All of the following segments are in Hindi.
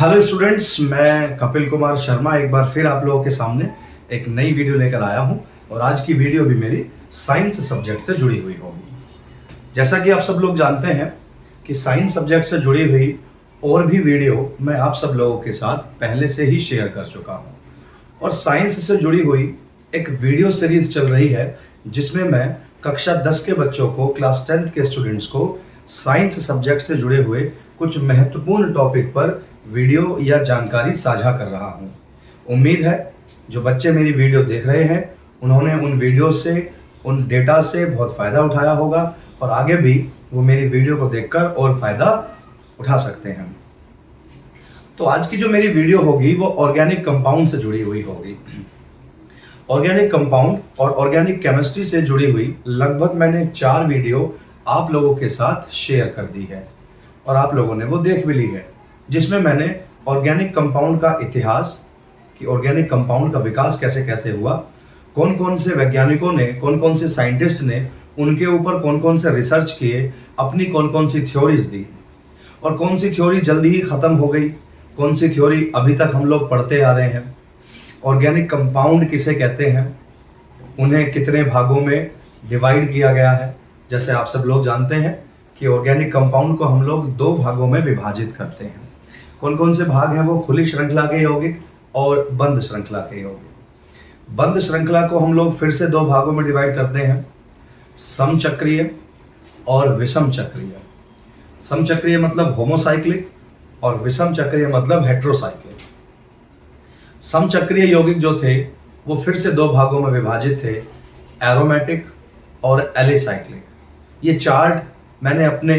हेलो स्टूडेंट्स, मैं कपिल कुमार शर्मा एक बार फिर आप लोगों के सामने एक नई वीडियो लेकर आया हूं और आज की वीडियो भी मेरी साइंस सब्जेक्ट से जुड़ी हुई होगी। जैसा कि आप सब लोग जानते हैं कि साइंस सब्जेक्ट से जुड़ी हुई और भी वीडियो मैं आप सब लोगों के साथ पहले से ही शेयर कर चुका हूं और साइंस से जुड़ी हुई एक वीडियो सीरीज चल रही है जिसमें मैं कक्षा 10 के बच्चों को, क्लास 10th के स्टूडेंट्स को साइंस सब्जेक्ट से जुड़े हुए कुछ महत्वपूर्ण टॉपिक पर वीडियो या जानकारी साझा कर रहा हूं। उम्मीद है जो बच्चे मेरी वीडियो देख रहे हैं उन्होंने उन वीडियो से, उन डेटा से बहुत फ़ायदा उठाया होगा और आगे भी वो मेरी वीडियो को देखकर और फ़ायदा उठा सकते हैं। तो आज की जो मेरी वीडियो होगी वो ऑर्गेनिक कंपाउंड से जुड़ी हुई होगी। ऑर्गेनिक कंपाउंड और ऑर्गेनिक केमिस्ट्री से जुड़ी हुई लगभग मैंने 4 वीडियो आप लोगों के साथ शेयर कर दी है और आप लोगों ने वो देख भी ली है, जिसमें मैंने ऑर्गेनिक कंपाउंड का इतिहास, कि ऑर्गेनिक कंपाउंड का विकास कैसे कैसे हुआ, कौन कौन से वैज्ञानिकों ने, कौन कौन से साइंटिस्ट ने उनके ऊपर कौन कौन से रिसर्च किए, अपनी कौन कौन सी थ्योरीज दी और कौन सी थ्योरी जल्दी ही ख़त्म हो गई, कौन सी थ्योरी अभी तक हम लोग पढ़ते आ रहे हैं, ऑर्गेनिक कंपाउंड किसे कहते हैं, उन्हें कितने भागों में डिवाइड किया गया है। जैसे आप सब लोग जानते हैं कि ऑर्गेनिक कंपाउंड को हम लोग 2 भागों में विभाजित करते हैं। कौन कौन से भाग हैं वो? खुली श्रृंखला के यौगिक और बंद श्रृंखला के यौगिक। बंद श्रृंखला को हम लोग फिर से 2 भागों में डिवाइड करते हैं, समचक्रीय और विषम चक्रीय। समचक्रीय मतलब होमोसाइक्लिक और विषम चक्रीय मतलब हेट्रोसाइक्लिक। समचक्रीय यौगिक जो थे वो फिर से 2 भागों में विभाजित थे, एरोमेटिक और एलिसाइक्लिक। ये चार्ट मैंने अपने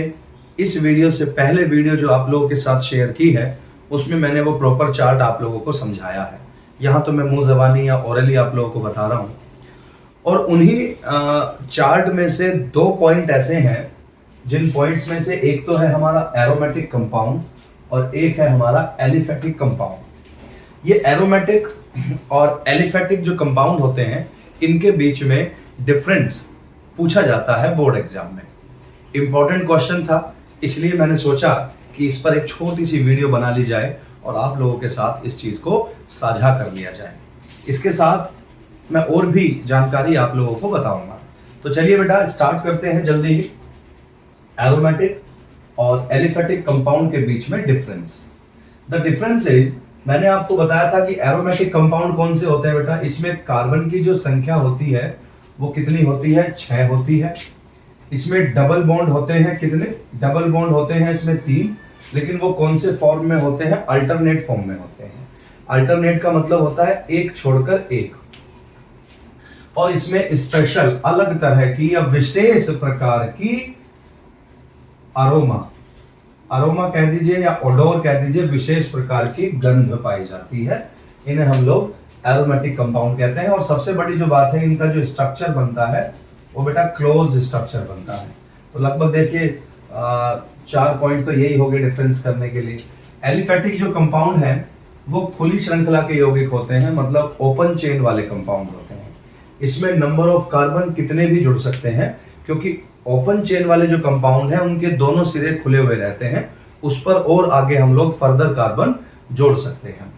इस वीडियो से पहले वीडियो जो आप लोगों के साथ शेयर की है उसमें मैंने वो प्रॉपर चार्ट आप लोगों को समझाया है। यहाँ तो मैं मुंह ज़बानी या ओरली आप लोगों को बता रहा हूँ और उन्हीं चार्ट में से 2 पॉइंट ऐसे हैं जिन पॉइंट्स में से एक तो है हमारा एरोमेटिक कंपाउंड और एक है हमारा एलिफेटिक कंपाउंड। ये एरोमेटिक और एलिफेटिक जो कंपाउंड होते हैं इनके बीच में डिफरेंस पूछा जाता है बोर्ड एग्जाम में। इंपॉर्टेंट क्वेश्चन था, इसलिए मैंने सोचा कि इस पर एक छोटी सी वीडियो बना ली जाए और आप लोगों के साथ इस चीज़ को साझा कर लिया जाए। इसके साथ मैं और भी जानकारी आप लोगों को बताऊंगा। तो चलिए बेटा स्टार्ट करते हैं जल्दी ही। एरोमेटिक और एलिफेटिक कंपाउंड के बीच में डिफरेंस। द डिफरेंस इज, मैंने आपको बताया था कि एरोमेटिक कंपाउंड कौन से होते हैं बेटा, इसमें कार्बन की जो संख्या होती है वो कितनी होती है? 6 होती है। इसमें डबल बॉन्ड होते हैं कितने? डबल बॉन्ड होते हैं इसमें 3, लेकिन वो कौन से फॉर्म में होते हैं? अल्टरनेट फॉर्म में होते हैं। अल्टरनेट का मतलब होता है एक छोड़कर एक। और इसमें स्पेशल, अलग तरह की या विशेष प्रकार की अरोमा कह दीजिए या ओडोर कह दीजिए, विशेष प्रकार की गंध पाई जाती है। इन्हें हम लोग एरोमेटिक कंपाउंड कहते हैं। और सबसे बड़ी जो बात है, इनका जो स्ट्रक्चर बनता है वो बेटा क्लोज स्ट्रक्चर बनता है। तो लगभग देखिए 4 पॉइंट तो यही हो गए डिफरेंस करने के लिए। एलिफेटिक जो कंपाउंड है वो खुली श्रृंखला के यौगिक होते हैं, मतलब ओपन चेन वाले कंपाउंड होते हैं। इसमें नंबर ऑफ कार्बन कितने भी जुड़ सकते हैं, क्योंकि ओपन चेन वाले जो कंपाउंड हैं उनके दोनों सिरे खुले हुए रहते हैं, उस पर और आगे हम लोग फर्दर कार्बन जोड़ सकते हैं।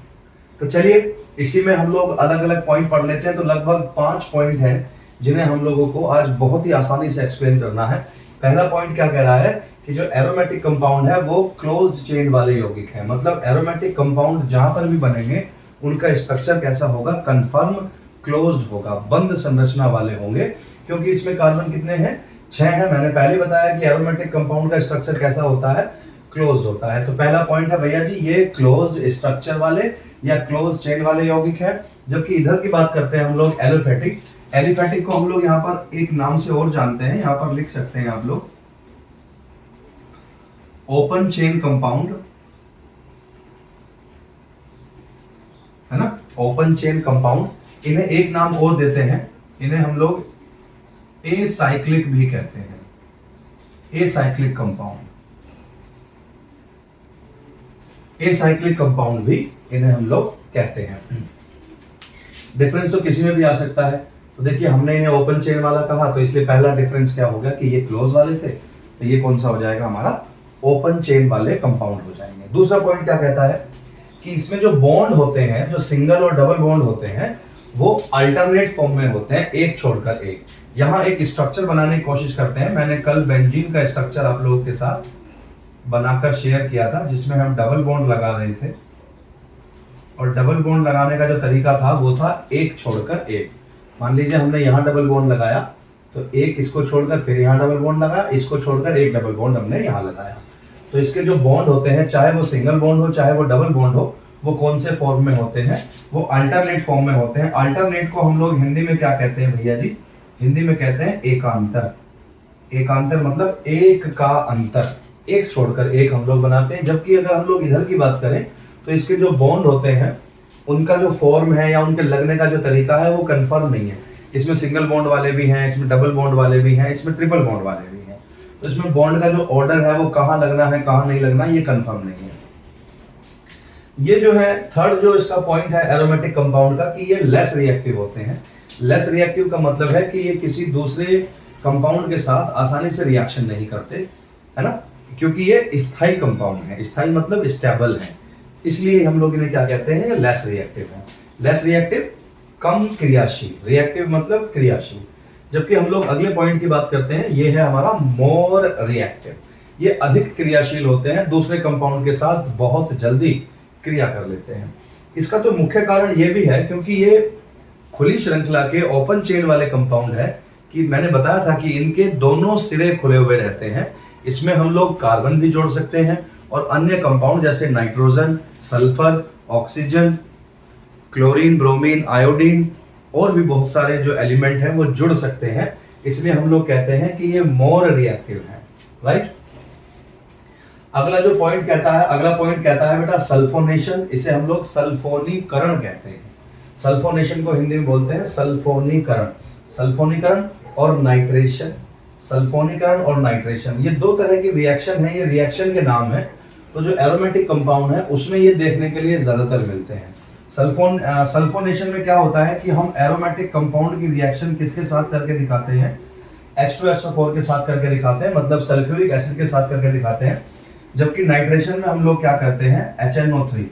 तो चलिए इसी में हम लोग अलग अलग पॉइंट पढ़ लेते हैं। तो लगभग 5 पॉइंट हैं जिन्हें हम लोगों को आज बहुत ही आसानी से एक्सप्लेन करना है। पहला पॉइंट क्या कह रहा है कि जो एरोमेटिक कंपाउंड है वो क्लोज्ड चेन वाले यौगिक है, मतलब एरोमेटिक कंपाउंड जहां पर भी बनेंगे उनका स्ट्रक्चर कैसा होगा? कन्फर्म क्लोज्ड होगा, बंद संरचना वाले होंगे, क्योंकि इसमें कार्बन कितने हैं? 6 है। मैंने पहले बताया कि एरोमेटिक कंपाउंड का स्ट्रक्चर कैसा होता है? क्लोज्ड होता है। तो पहला पॉइंट है भैया जी, ये क्लोज्ड स्ट्रक्चर वाले या क्लोज चेन वाले यौगिक है। जबकि इधर की बात करते हैं हम लोग एलिफेटिक। एलिफेटिक को हम लोग यहाँ पर एक नाम से और जानते हैं, यहाँ पर लिख सकते हैं आप लोग ओपन चेन कंपाउंड, है ना? Open chain compound. इन्हें एक नाम और देते हैं, इन्हें हम लोग एसाइक्लिक भी कहते हैं, एसाइक्लिक कंपाउंड। एसाइक्लिक कंपाउंड भी इन्हें हम लोग कहते हैं। डिफरेंस तो किसी में भी आ सकता है। तो देखिए हमने इन्हें ओपन चेन वाला कहा, तो इसलिए पहला डिफरेंस क्या हो गया कि ये क्लोज वाले थे, तो ये कौन सा हो जाएगा? हमारा ओपन चेन वाले कंपाउंड हो जाएंगे। दूसरा पॉइंट क्या कहता है कि इसमें जो बॉन्ड होते हैं, जो सिंगल और डबल बॉन्ड होते हैं, वो अल्टरनेट फॉर्म में होते हैं, एक छोड़कर एक। यहाँ एक स्ट्रक्चर बनाने की कोशिश करते हैं। मैंने कल बेंजीन का स्ट्रक्चर आप लोगों के साथ बनाकर शेयर किया था, जिसमें हम डबल बॉन्ड लगा रहे थे, और डबल बॉन्ड लगाने का जो तरीका था वो था एक छोड़कर एक। मान लीजिए हमने यहाँ डबल बॉन्ड लगाया, तो एक इसको छोड़कर फिर यहाँ डबल बॉन्ड लगाया, इसको छोड़कर एक डबल बॉन्ड हमने यहाँ लगाया। तो इसके जो बॉन्ड होते हैं, चाहे वो सिंगल बॉन्ड हो चाहे वो डबल बॉन्ड हो, वो कौन से फॉर्म में होते हैं? वो अल्टरनेट फॉर्म में होते हैं। अल्टरनेट को हम लोग हिंदी में क्या कहते हैं भैया जी? हिंदी में कहते हैं एकांतर। एकांतर मतलब एक का अंतर, एक छोड़कर एक हम लोग बनाते हैं। जबकि अगर हम लोग इधर की बात करें तो इसके जो बॉन्ड होते हैं उनका जो फॉर्म है या उनके लगने का जो तरीका है वो कंफर्म नहीं है। इसमें सिंगल बॉन्ड वाले भी हैं, इसमें डबल बॉन्ड वाले भी हैं, इसमें ट्रिपल बॉन्ड वाले भी हैं। तो इसमें बॉन्ड का जो ऑर्डर है वो कहाँ लगना है कहाँ नहीं लगना ये कंफर्म नहीं है। ये जो है थर्ड जो इसका पॉइंट है एरोमेटिक कंपाउंड का, कि ये लेस रिएक्टिव होते हैं। लेस रिएक्टिव का मतलब है कि ये किसी दूसरे कंपाउंड के साथ आसानी से रिएक्शन नहीं करते, है ना, क्योंकि ये स्थायी कंपाउंड है। स्थायी मतलब स्टेबल है, इसलिए हम लोग इन्हें क्या कहते हैं? लेस रिएक्टिव है। लेस रिएक्टिव, कम क्रियाशील। रिएक्टिव मतलब क्रियाशील। जबकि हम लोग अगले पॉइंट की बात करते हैं, ये है हमारा मोर रिएक्टिव। ये अधिक क्रियाशील होते हैं, दूसरे कंपाउंड के साथ बहुत जल्दी क्रिया कर लेते हैं। इसका तो मुख्य कारण ये भी है क्योंकि ये खुली श्रृंखला के ओपन चेन वाले कंपाउंड है, कि मैंने बताया था कि इनके दोनों सिरे खुले हुए रहते हैं। इसमें हम लोग कार्बन भी जोड़ सकते हैं और अन्य कंपाउंड जैसे nitrogen, sulphur, oxygen, chlorine, bromine, iodine और भी बहुत सारे जो एलिमेंट हैं वो जुड़ सकते हैं। इसलिए हम लोग कहते हैं कि ये मोर रिएक्टिव है, राइट। अगला पॉइंट कहता है बेटा सल्फोनेशन। इसे हम लोग सल्फोनीकरण कहते हैं। सल्फोनेशन को हिंदी में बोलते हैं सल्फोनीकरण। सल्फोनीकरण और नाइट्रेशन, सल्फोनीकरण और नाइट्रेशन ये दो तरह की रिएक्शन है, ये रिएक्शन के नाम है। तो जो एरोमेटिक कंपाउंड है उसमें ये देखने के लिए ज्यादातर मिलते हैं। सल्फोनेशन में क्या होता है कि हम एरोमेटिक कंपाउंड की रिएक्शन किसके साथ करके दिखाते हैं? H2SO4 के साथ करके दिखाते हैं, मतलब सल्फ्यूरिक एसिड के साथ करके दिखाते हैं। जबकि नाइट्रेशन में हम लोग क्या करते हैं? HNO3।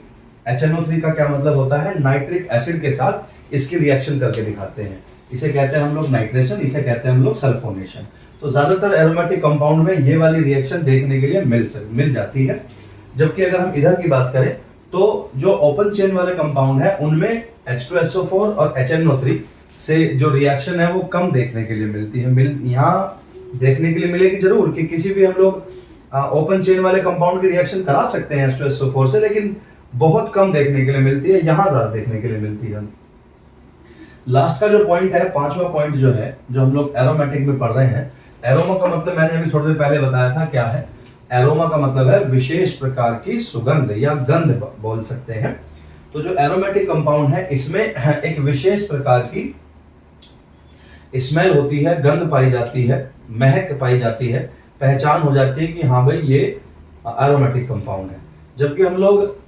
HNO3 का क्या मतलब होता है? नाइट्रिक एसिड के साथ इसकी रिएक्शन करके दिखाते हैं। इसे कहते हैं हम लोग नाइट्रेशन, इसे कहते हैं हम लोग सल्फोनेशन। तो ज्यादातर एरोमेटिक कंपाउंड में ये वाली रिएक्शन देखने के लिए मिल जाती है। जबकि अगर हम इधर की बात करें तो जो ओपन चेन वाले कंपाउंड है उनमें H2SO4 और HNO3 से जो रिएक्शन है वो कम देखने के लिए मिलती है। यहाँ देखने के लिए मिलेगी जरूर कि किसी भी हम लोग ओपन चेन वाले कंपाउंड की रिएक्शन करा सकते हैं H2SO4 से, लेकिन बहुत कम देखने के लिए मिलती है, यहाँ ज्यादा देखने के लिए मिलती है। लास्ट का जो पॉइंट है, पांचवा पॉइंट जो है, जो हम लोग एरोमेटिक में पढ़ रहे हैं, एरोमा का मतलब मैंने अभी थोड़ी देर पहले बताया था क्या है। एरोमा का मतलब है विशेष प्रकार की सुगंध या गंध बोल सकते हैं। तो जो एरोमेटिक कंपाउंड है इसमें एक विशेष प्रकार की स्मेल होती है, गंध पाई जाती है, महक पाई जाती है, पहचान हो जाती है कि हाँ भाई ये एरोमेटिक कंपाउंड है। जबकि हम लोग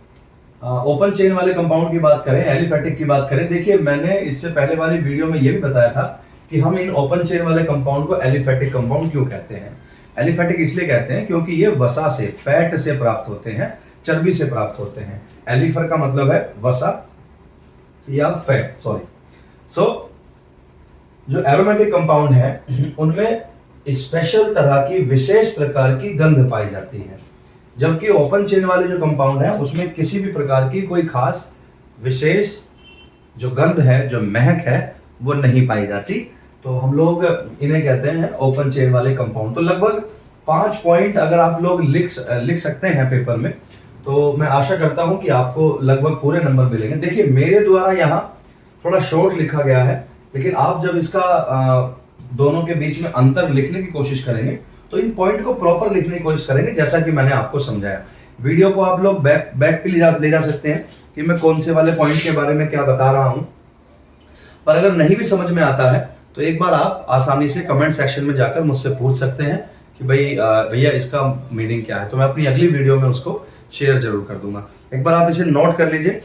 ओपन चेन वाले कंपाउंड की बात करें, एलिफेटिक की बात करें, देखिए मैंने इससे पहले वाली वीडियो में ये भी बताया था कि हम इन ओपन चेन वाले कंपाउंड को एलिफेटिक कंपाउंड क्यों कहते हैं। एलिफेटिक इसलिए कहते हैं क्योंकि ये वसा से, फैट से प्राप्त होते हैं, चर्बी से प्राप्त होते हैं। एलिफर का मतलब है वसा या फैट, सो जो एरोमेटिक कंपाउंड है उनमें स्पेशल तरह की विशेष प्रकार की गंध पाई जाती है। जबकि ओपन चेन वाले जो कंपाउंड है उसमें किसी भी प्रकार की कोई खास विशेष जो गंध है, जो महक है, वो नहीं पाई जाती। तो हम लोग इन्हें कहते हैं ओपन चेन वाले कंपाउंड। तो लगभग 5 पॉइंट अगर आप लोग लिख सकते हैं पेपर में, तो मैं आशा करता हूं कि आपको लगभग पूरे नंबर मिलेंगे। देखिए मेरे द्वारा यहाँ थोड़ा शॉर्ट लिखा गया है, लेकिन आप जब इसका दोनों के बीच में अंतर लिखने की कोशिश करेंगे तो इन पॉइंट को प्रॉपर लिखने की कोशिश करेंगे, जैसा कि मैंने आपको समझाया। वीडियो को आप लोग बैक पे ले जा सकते हैं कि मैं कौन से वाले पॉइंट के बारे में क्या बता रहा हूं। पर अगर नहीं भी समझ में आता है तो एक बार आप आसानी से कमेंट सेक्शन में जाकर मुझसे पूछ सकते हैं कि भाई भैया इसका मीनिंग क्या है। तो मैं अपनी अगली वीडियो में उसको शेयर जरूर कर दूंगा। एक बार आप इसे नोट कर लीजिए।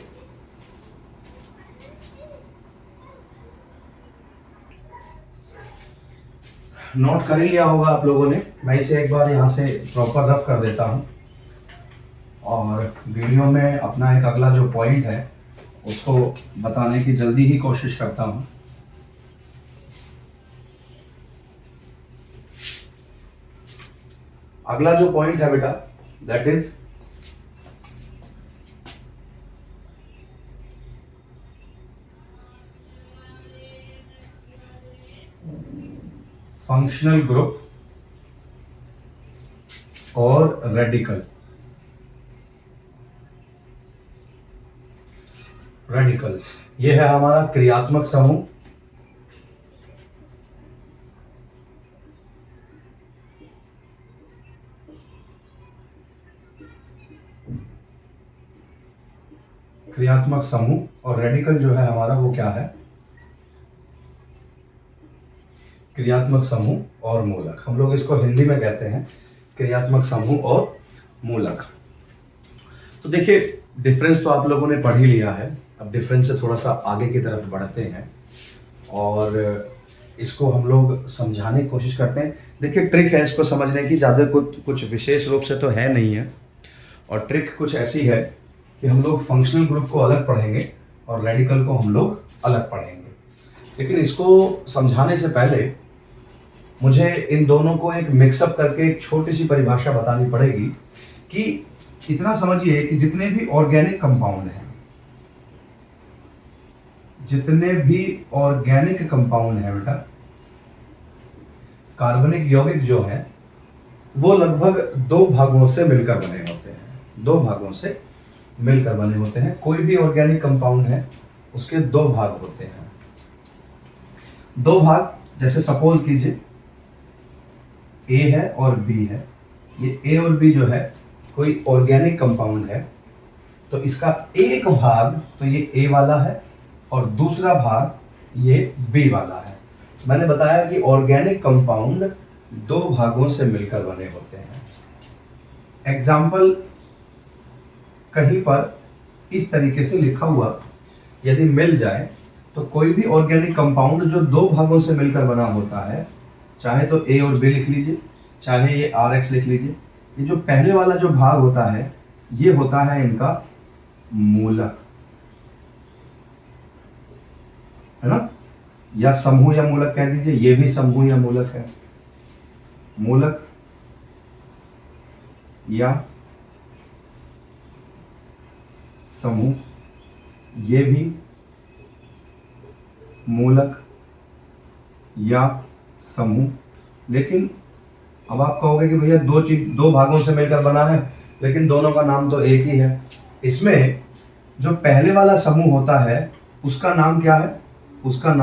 नोट कर ही लिया होगा आप लोगों ने। मैं इसे एक बार यहाँ से प्रॉपर रफ कर देता हूँ और वीडियो में अपना एक अगला जो पॉइंट है उसको बताने की जल्दी ही कोशिश करता हूँ। अगला जो पॉइंट है बेटा दैट इज फंक्शनल ग्रुप और रेडिकल। रेडिकल्स ये है हमारा क्रियात्मक समूह, क्रियात्मक समूह। और रेडिकल जो है हमारा वो क्या है, क्रियात्मक समूह और मूलक। हम लोग इसको हिंदी में कहते हैं क्रियात्मक समूह और मूलक। तो देखिए डिफरेंस तो आप लोगों ने पढ़ ही लिया है। अब डिफरेंस से थोड़ा सा आगे की तरफ बढ़ते हैं और इसको हम लोग समझाने की कोशिश करते हैं। देखिए ट्रिक है इसको समझने की, ज़्यादा कुछ विशेष रूप से तो है नहीं है। और ट्रिक कुछ ऐसी है कि हम लोग फंक्शनल ग्रुप को अलग पढ़ेंगे और रेडिकल को हम लोग अलग पढ़ेंगे। लेकिन इसको समझाने से पहले मुझे इन दोनों को एक मिक्सअप करके एक छोटी सी परिभाषा बतानी पड़ेगी कि इतना समझिए कि जितने भी ऑर्गेनिक कंपाउंड हैं, जितने भी ऑर्गेनिक कंपाउंड हैं बेटा, कार्बनिक यौगिक जो है वो लगभग दो भागों से मिलकर बने होते हैं। दो भागों से मिलकर बने होते हैं। कोई भी ऑर्गेनिक कंपाउंड है उसके दो भाग होते हैं। दो भाग जैसे सपोज कीजिए ए है और बी है। ये ए और बी जो है कोई ऑर्गेनिक कंपाउंड है, तो इसका एक भाग तो ये ए वाला है और दूसरा भाग ये बी वाला है। मैंने बताया कि ऑर्गेनिक कंपाउंड दो भागों से मिलकर बने होते हैं। एग्जाम्पल कहीं पर इस तरीके से लिखा हुआ यदि मिल जाए तो कोई भी ऑर्गेनिक कंपाउंड जो दो भागों से मिलकर बना होता है, चाहे तो ए और बी लिख लीजिए, चाहे ये आर एक्स लिख लीजिए, ये जो पहले वाला जो भाग होता है ये होता है इनका मूलक, है ना, या समूह या मूलक कह दीजिए। ये भी समूह या मूलक है, मूलक या समूह, ये भी मूलक या समूह। लेकिन अब आप कहोगे कि भैया दो भागों से मिलकर बना है लेकिन दोनों का नाम तो एक ही है। इसमें जो पहले वाला समूह होता है उसका नाम क्या है, उसका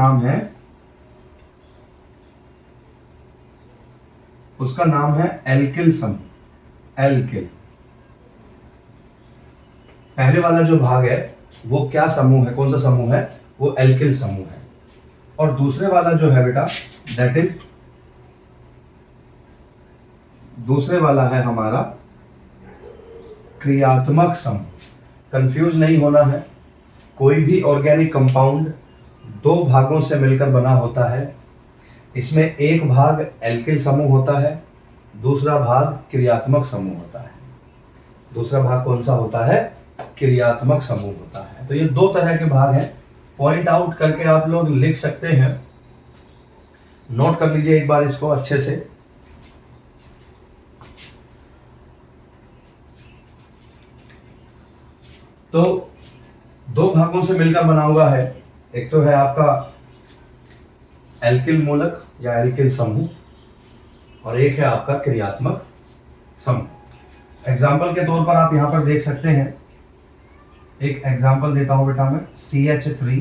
नाम है एल्किल समूह। एल्किल पहले वाला जो भाग है वो क्या समूह है, कौन सा समूह है, वो एल्किल समूह है। और दूसरे वाला जो है बेटा दैट इज, दूसरे वाला है हमारा क्रियात्मक समूह। कंफ्यूज नहीं होना है, कोई भी ऑर्गेनिक कंपाउंड दो भागों से मिलकर बना होता है। इसमें एक भाग एल्किल समूह होता है, दूसरा भाग क्रियात्मक समूह होता है। दूसरा भाग कौन सा होता है, क्रियात्मक समूह होता है। तो ये दो तरह के भाग हैं। पॉइंट आउट करके आप लोग लिख सकते हैं, नोट कर लीजिए एक बार इसको अच्छे से। तो दो भागों से मिलकर बना हुआ है, एक तो है आपका एल्किल मूलक या एल्किल समूह और एक है आपका क्रियात्मक समूह। एग्जाम्पल के तौर पर आप यहां पर देख सकते हैं, एक एग्जाम्पल देता हूं बेटा मैं, CH3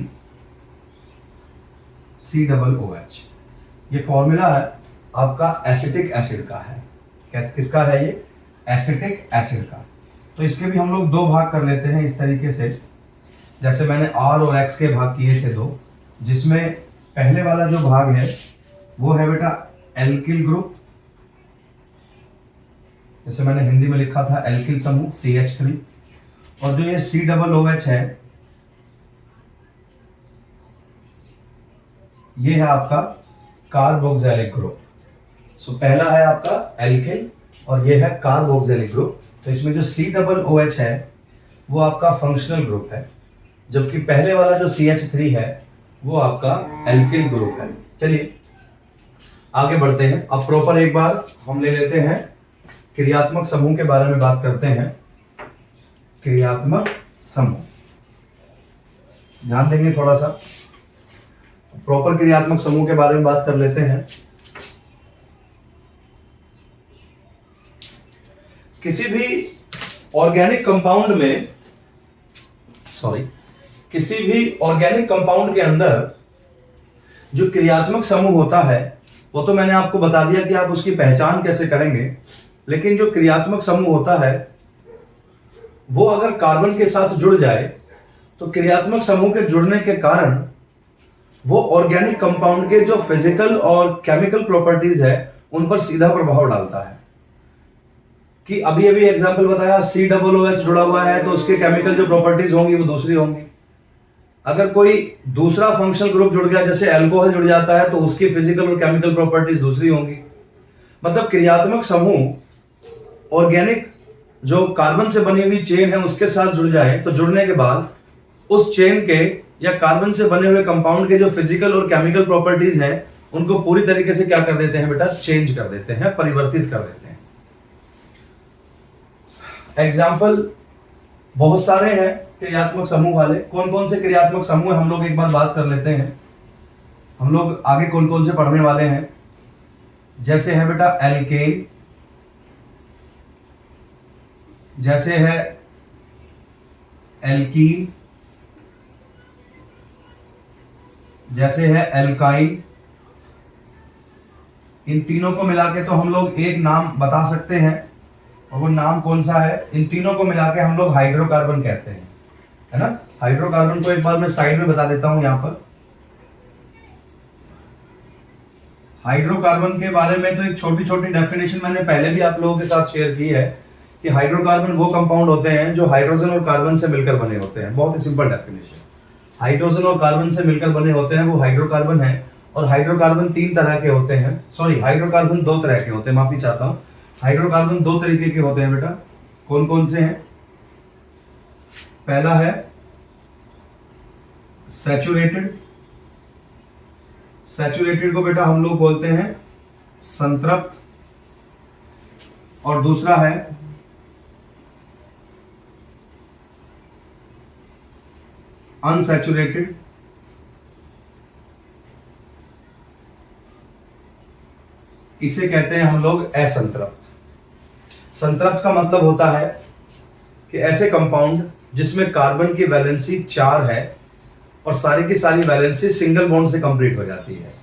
COOH। ये फॉर्मूला है आपका एसिटिक एसिड का है। किसका है ये, एसिटिक एसिड का। तो इसके भी हम लोग दो भाग कर लेते हैं इस तरीके से, जैसे मैंने R और X के भाग किए थे दो, जिसमें पहले वाला जो भाग है वो है बेटा एल्किल ग्रुप, जैसे मैंने हिंदी में लिखा था एल्किल समूह CH3। और जो ये COOH है ये है आपका कार्बोक्सिलिक ग्रुप। सो पहला है आपका एल्किल और ये है कार्बोक्सिलिक ग्रुप। तो इसमें जो COOH है वो आपका फंक्शनल ग्रुप है, जबकि पहले वाला जो CH3 है वो आपका एल्किल ग्रुप है। चलिए आगे बढ़ते हैं। अब प्रॉपर एक बार हम ले लेते हैं, क्रियात्मक समूह के बारे में बात करते हैं। क्रियात्मक समूह ध्यान देंगे थोड़ा सा, प्रॉपर क्रियात्मक समूह के बारे में बात कर लेते हैं। किसी भी ऑर्गेनिक कंपाउंड में, किसी भी ऑर्गेनिक कंपाउंड के अंदर जो क्रियात्मक समूह होता है वो तो मैंने आपको बता दिया कि आप उसकी पहचान कैसे करेंगे, लेकिन जो क्रियात्मक समूह होता है वो अगर कार्बन के साथ जुड़ जाए तो क्रियात्मक समूह के जुड़ने के कारण वो ऑर्गेनिक कंपाउंड के जो फिजिकल और केमिकल प्रॉपर्टीज है उन पर सीधा प्रभाव डालता है। कि अभी अभी एग्जांपल बताया, COOH जुड़ा हुआ है तो उसके केमिकल जो प्रॉपर्टीज होंगी वो दूसरी होंगी। अगर कोई दूसरा फंक्शनल ग्रुप जुड़ गया, जैसे अल्कोहल जुड़ जाता है, तो उसकी फिजिकल और केमिकल प्रॉपर्टीज दूसरी होंगी। मतलब क्रियात्मक समूह ऑर्गेनिक जो कार्बन से बनी हुई चेन है उसके साथ जुड़ जाए तो जुड़ने के बाद उस चेन के या कार्बन से बने हुए कंपाउंड के जो फिजिकल और केमिकल प्रॉपर्टीज हैं उनको पूरी तरीके से क्या कर देते हैं बेटा, चेंज कर देते हैं, परिवर्तित कर देते हैं। एग्जाम्पल बहुत सारे हैं क्रियात्मक समूह वाले। कौन कौन से क्रियात्मक समूह हम लोग एक बार बात कर लेते हैं। हम लोग आगे कौन कौन से पढ़ने वाले हैं। जैसे है बेटा एल्केन, जैसे है एल्कीन, जैसे है एल्काइन। इन तीनों को मिला के तो हम लोग एक नाम बता सकते हैं, और वो नाम कौन सा है, इन तीनों को मिला के हम लोग हाइड्रोकार्बन कहते हैं, है ना। हाइड्रोकार्बन को एक बार मैं साइड में बता देता हूं यहां पर। हाइड्रोकार्बन के बारे में तो एक छोटी छोटी डेफिनेशन मैंने पहले भी आप लोगों के साथ शेयर की है कि हाइड्रोकार्बन वो कंपाउंड होते हैं जो हाइड्रोजन और कार्बन से मिलकर बने होते हैं। बहुत ही सिंपल डेफिनेशन, हाइड्रोजन और कार्बन से मिलकर बने होते हैं वो हाइड्रोकार्बन है। और हाइड्रोकार्बन तीन तरह के होते हैं, सॉरी हाइड्रोकार्बन दो तरह के होते हैं, माफी चाहता हूं। हाइड्रोकार्बन दो तरीके के होते हैं बेटा। कौन कौन से हैं? पहला है सैचुरेटेड, सैचुरेटेड को बेटा हम लोग बोलते हैं संतृप्त। और दूसरा है अनसैचुरेटेड, इसे कहते हैं हम लोग असंतृप्त। संतृप्त का मतलब होता है कि ऐसे कंपाउंड जिसमें कार्बन की वैलेंसी 4 है और सारी की सारी वैलेंसी सिंगल बॉन्ड से कंप्लीट हो जाती है।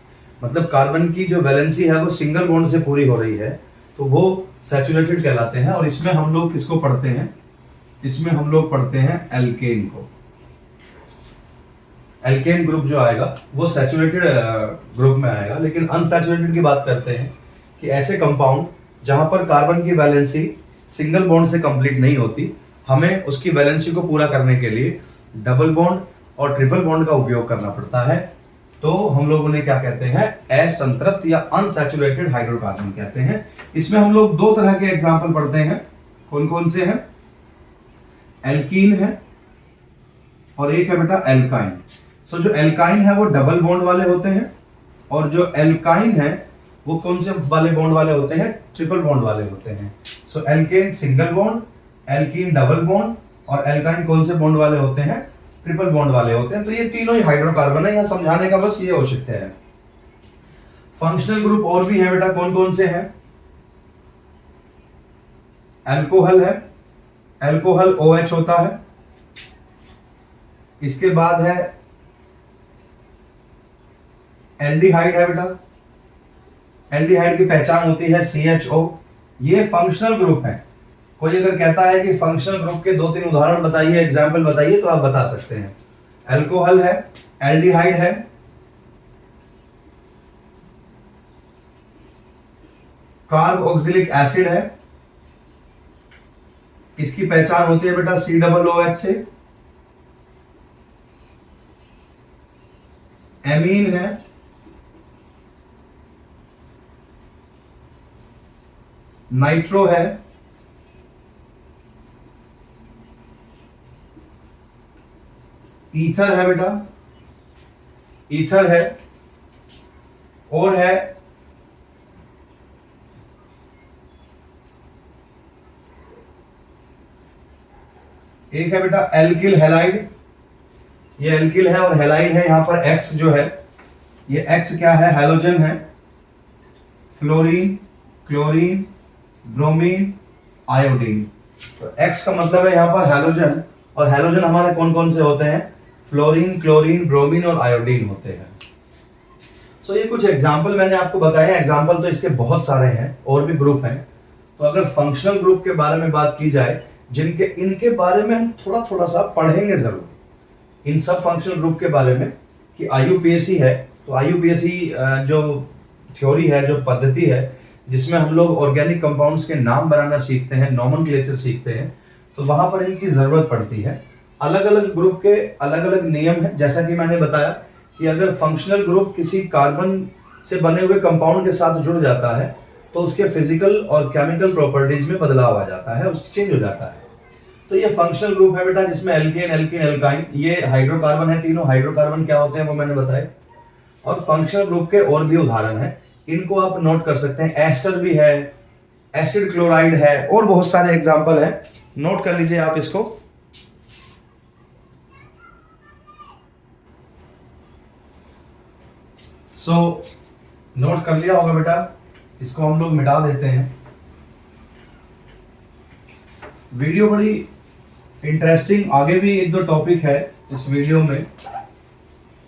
मतलब कार्बन की जो वैलेंसी है वो सिंगल बॉन्ड से पूरी हो रही है, तो वो सैचुरेटेड कहलाते हैं। और इसमें हम लोग किसको पढ़ते हैं? इसमें हम लोग पढ़ते हैं एल्केन को। एल्केन ग्रुप जो आएगा वो सैचुरेटेड ग्रुप में आएगा। लेकिन अनसैचुरेटेड की बात करते हैं कि ऐसे कंपाउंड जहां पर कार्बन की वैलेंसी सिंगल बॉन्ड से कंप्लीट नहीं होती, हमें उसकी वैलेंसी को पूरा करने के लिए डबल बॉन्ड और ट्रिपल बॉन्ड का उपयोग करना पड़ता है। तो हम लोग उन्हें क्या कहते हैं? असंतृप्त या अनसैचुरेटेड हाइड्रोकार्बन कहते हैं। इसमें हम लोग दो तरह के एग्जाम्पल पढ़ते हैं। कौन कौन से हैं? एल्कीन है और एक है बेटा एल्काइन। सो जो एल्काइन है वो डबल बॉन्ड वाले होते हैं, और जो एल्काइन है वो कौन से वाले बॉन्ड वाले होते हैं? ट्रिपल बॉन्ड वाले होते हैं। सो alkene single bond, alkene double bond, और एल्काइन कौन से बॉन्ड वाले होते हैं? ट्रिपल बॉन्ड वाले होते हैं। तो ये तीनों ही हाइड्रोकार्बन है, यहां समझाने का बस ये औचित्य है। फंक्शनल ग्रुप और भी है बेटा। कौन कौन से हैं? अल्कोहल है, अल्कोहल OH होता है। इसके बाद है एल्डिहाइड है बेटा। एल्डिहाइड की पहचान होती है CHO। ये फंक्शनल ग्रुप है। कोई अगर कहता है कि फंक्शनल ग्रुप के 2-3 उदाहरण बताइए, एग्जाम्पल बताइए, तो आप बता सकते हैं। अल्कोहल है, एल्डिहाइड है, कार्बोक्सिलिक एसिड है, इसकी पहचान होती है बेटा COOH से। एमीन है, नाइट्रो है, ईथर है बेटा, ईथर है, और है एक है बेटा एल्किल हैलाइड। ये एल्किल है और हैलाइड है। यहां पर एक्स जो है, ये एक्स क्या है, हैलोजन है। Fluorine, chlorine, bromine, iodine. तो एक्स का मतलब है यहां पर हैलोजन, और हैलोजन हमारे कौन कौन से होते हैं, फ्लोरीन, क्लोरीन, ब्रोमीन और आयोडीन होते हैं। सो ये कुछ एग्जाम्पल मैंने आपको बताए हैं। एग्जाम्पल तो इसके बहुत सारे हैं, और भी ग्रुप हैं। तो अगर फंक्शनल ग्रुप के बारे में बात की जाए, जिनके इनके बारे में हम थोड़ा थोड़ा सा पढ़ेंगे जरूर, इन सब फंक्शनल ग्रुप के बारे में, कि आईयूपीएसी है। तो आईयूपीएसी जो थ्योरी है, जो पद्धति है, जिसमें हम लोग ऑर्गेनिक कंपाउंड्स के नाम बनाना सीखते हैं, नॉमेनक्लेचर सीखते हैं, तो वहां पर इनकी जरूरत पड़ती है। अलग अलग ग्रुप के अलग अलग नियम है। जैसा कि मैंने बताया कि अगर फंक्शनल ग्रुप किसी कार्बन से बने हुए कंपाउंड के साथ जुड़ जाता है, तो उसके फिजिकल और केमिकल प्रॉपर्टीज में बदलाव आ जाता है, उसकी चेंज हो जाता है। तो ये फंक्शनल ग्रुप है बेटा, जिसमें एल्केन, एल्कीन, एल्काइन, ये हाइड्रोकार्बन है। तीनों हाइड्रोकार्बन क्या होते हैं वो मैंने बताया। और फंक्शनल ग्रुप के और भी उदाहरण हैं, इनको आप नोट कर सकते हैं। एस्टर भी है, एसिड क्लोराइड है, और बहुत सारे एग्जाम्पल हैं, नोट कर लीजिए आप इसको। नोट कर लिया होगा बेटा, इसको हम लोग मिटा देते हैं। वीडियो बड़ी इंटरेस्टिंग, आगे भी एक दो टॉपिक है इस वीडियो में,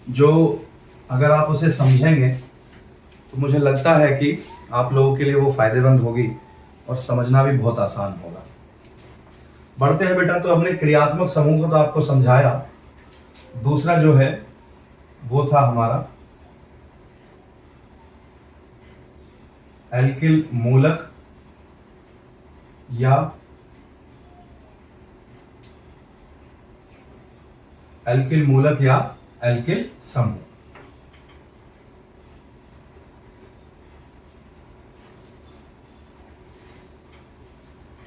जो अगर आप उसे समझेंगे तो मुझे लगता है कि आप लोगों के लिए वो फायदेमंद होगी और समझना भी बहुत आसान होगा। बढ़ते हैं बेटा। तो हमने क्रियात्मक समूह को तो आपको समझाया। दूसरा जो है वो था हमारा एल्किल मूलक या एल्किल मूलक या एल्किल समूह।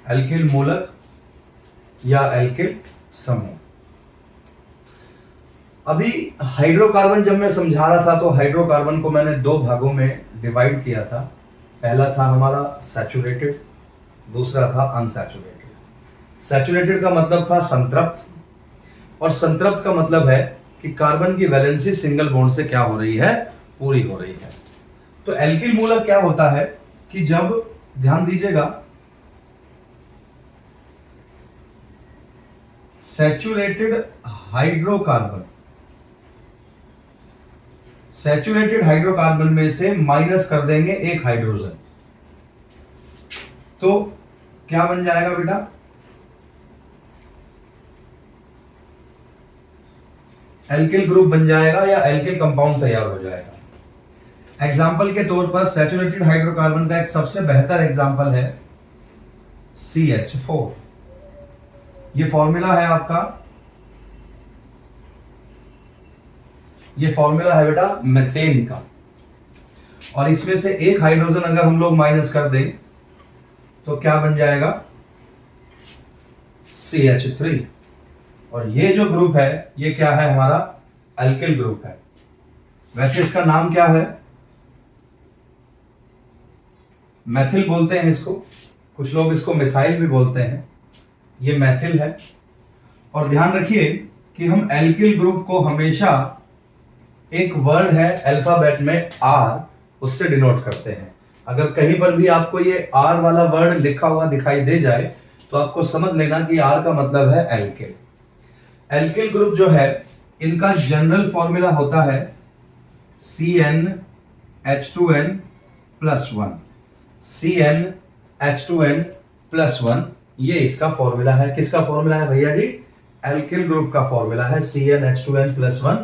एल्किल मूलक या एल्किल समूह। अभी हाइड्रोकार्बन जब मैं समझा रहा था, तो हाइड्रोकार्बन को मैंने दो भागों में डिवाइड किया था। पहला था हमारा सैचुरेटेड, दूसरा था अनसैचुरेटेड। सैचुरेटेड का मतलब था संतृप्त, और संतृप्त का मतलब है कि कार्बन की वैलेंसी सिंगल बॉन्ड से क्या हो रही है, पूरी हो रही है। तो एल्किल मूलक क्या होता है कि जब, ध्यान दीजिएगा, सैचुरेटेड हाइड्रोकार्बन, सैचुरेटेड हाइड्रोकार्बन में से माइनस कर देंगे एक हाइड्रोजन, तो क्या बन जाएगा बेटा, एल्किल ग्रुप बन जाएगा या एल्किल कंपाउंड तैयार हो जाएगा। एग्जाम्पल के तौर पर सैचुरेटेड हाइड्रोकार्बन का एक सबसे बेहतर एग्जाम्पल है CH4। ये फॉर्मूला है आपका, ये फॉर्मूला है बेटा मेथेन का, और इसमें से एक हाइड्रोजन अगर हम लोग माइनस कर दें तो क्या बन जाएगा, CH3। और ये जो ग्रुप है ये क्या है, हमारा एल्किल ग्रुप है। वैसे इसका नाम क्या है, मैथिल बोलते हैं इसको, कुछ लोग इसको मिथाइल भी बोलते हैं। ये मैथिल है। और ध्यान रखिए कि हम एल्किल ग्रुप को हमेशा एक वर्ड है अल्फाबेट में R, उससे डिनोट करते हैं। अगर कहीं पर भी आपको ये R वाला वर्ड लिखा हुआ दिखाई दे जाए तो आपको समझ लेना कि R का मतलब है एल्किल। एल्किल ग्रुप जो है, इनका जनरल फॉर्मूला होता है CnH2n+1। CnH2n+1 ये इसका फॉर्मूला है। किसका फॉर्मूला है भैया जी, एल्किल ग्रुप का फॉर्मूला है CnH2n+1।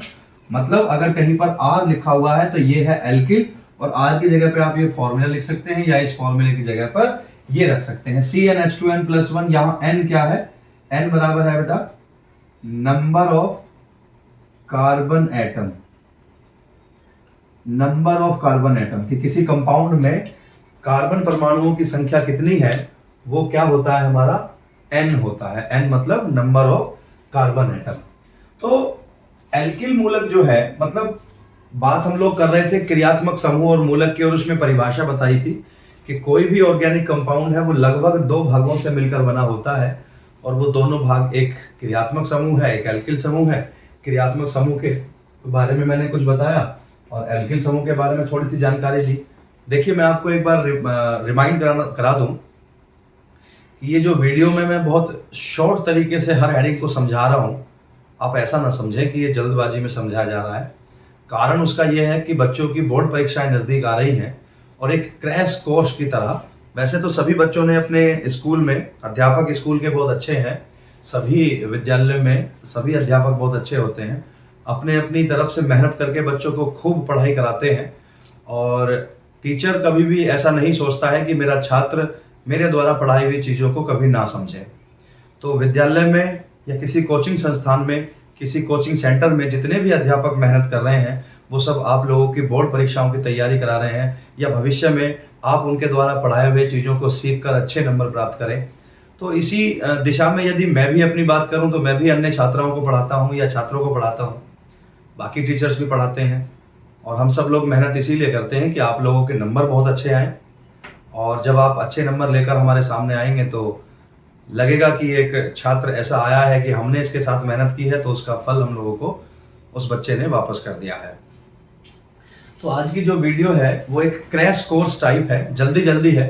मतलब अगर कहीं पर R लिखा हुआ है तो ये है एल्किल, और R की जगह पे आप ये फॉर्मूला लिख सकते हैं, या इस फॉर्मूले की जगह पर ये रख सकते हैं CnH2n+1। यहां N क्या है, N बराबर है बेटा number of carbon atom. Number of carbon atom, कि किसी कंपाउंड में कार्बन परमाणुओं की संख्या कितनी है वो क्या होता है हमारा N होता है। N मतलब नंबर ऑफ कार्बन एटम। तो एल्किल मूलक जो है, मतलब बात हम लोग कर रहे थे क्रियात्मक समूह और मूलक की, और उसमें परिभाषा बताई थी कि कोई भी ऑर्गेनिक कंपाउंड है वो लगभग दो भागों से मिलकर बना होता है, और वो दोनों भाग एक क्रियात्मक समूह है, एक एल्किल समूह है। क्रियात्मक समूह के बारे में मैंने कुछ बताया और एल्किल समूह के बारे में थोड़ी सी जानकारी दी। देखिए, मैं आपको एक बार रिमाइंड करा दूं कि ये जो वीडियो में मैं बहुत शॉर्ट तरीके से हर हेडिंग को समझा रहा हूं, आप ऐसा ना समझें कि ये जल्दबाजी में समझाया जा रहा है। कारण उसका यह है कि बच्चों की बोर्ड परीक्षाएं नज़दीक आ रही हैं, और एक क्रैश कोर्स की तरह, वैसे तो सभी बच्चों ने अपने स्कूल में, अध्यापक स्कूल के बहुत अच्छे हैं, सभी विद्यालय में सभी अध्यापक बहुत अच्छे होते हैं, अपने अपनी तरफ से मेहनत करके बच्चों को खूब पढ़ाई कराते हैं, और टीचर कभी भी ऐसा नहीं सोचता है कि मेरा छात्र मेरे द्वारा पढ़ाई हुई चीज़ों को कभी ना समझे। तो विद्यालय में या किसी कोचिंग संस्थान में, किसी कोचिंग सेंटर में जितने भी अध्यापक मेहनत कर रहे हैं, वो सब आप लोगों की बोर्ड परीक्षाओं की तैयारी करा रहे हैं, या भविष्य में आप उनके द्वारा पढ़ाए हुए चीज़ों को सीख कर अच्छे नंबर प्राप्त करें। तो इसी दिशा में यदि मैं भी अपनी बात करूं, तो मैं भी अन्य छात्राओं को पढ़ाता हूं या छात्रों को पढ़ाता हूं, बाकी टीचर्स भी पढ़ाते हैं, और हम सब लोग मेहनत इसीलिए करते हैं कि आप लोगों के नंबर बहुत अच्छे आएँ। और जब आप अच्छे नंबर लेकर हमारे सामने आएंगे तो लगेगा कि एक छात्र ऐसा आया है कि हमने इसके साथ मेहनत की है, तो उसका फल हम लोगों को उस बच्चे ने वापस कर दिया है। तो आज की जो वीडियो है वो एक क्रैश कोर्स टाइप है, जल्दी जल्दी है।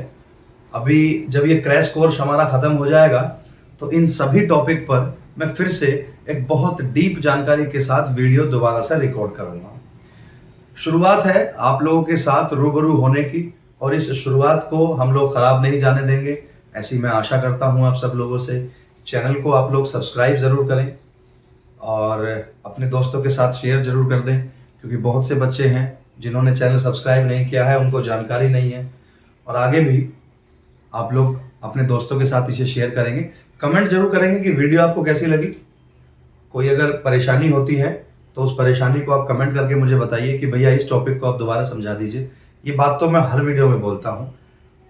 अभी जब ये क्रैश कोर्स हमारा ख़त्म हो जाएगा तो इन सभी टॉपिक पर मैं फिर से एक बहुत डीप जानकारी के साथ वीडियो दोबारा से रिकॉर्ड करूँगा। शुरुआत है आप लोगों के साथ रूबरू होने की, और इस शुरुआत को हम लोग ख़राब नहीं जाने देंगे, ऐसी मैं आशा करता हूँ आप सब लोगों से। चैनल को आप लोग सब्सक्राइब ज़रूर करें और अपने दोस्तों के साथ शेयर ज़रूर कर दें, क्योंकि बहुत से बच्चे हैं जिन्होंने चैनल सब्सक्राइब नहीं किया है, उनको जानकारी नहीं है। और आगे भी आप लोग अपने दोस्तों के साथ इसे शेयर करेंगे। कमेंट जरूर करेंगे कि वीडियो आपको कैसी लगी। कोई अगर परेशानी होती है तो उस परेशानी को आप कमेंट करके मुझे बताइए कि भैया इस टॉपिक को आप दोबारा समझा दीजिए। ये बात तो मैं हर वीडियो में बोलता हूँ,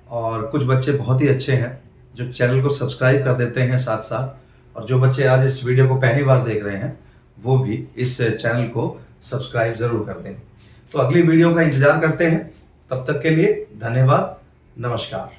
और कुछ बच्चे बहुत ही अच्छे हैं जो चैनल को सब्सक्राइब कर देते हैं साथ साथ, और जो बच्चे आज इस वीडियो को पहली बार देख रहे हैं वो भी इस चैनल को सब्सक्राइब ज़रूर कर दें। तो अगली वीडियो का इंतज़ार करते हैं। तब तक के लिए धन्यवाद, नमस्कार।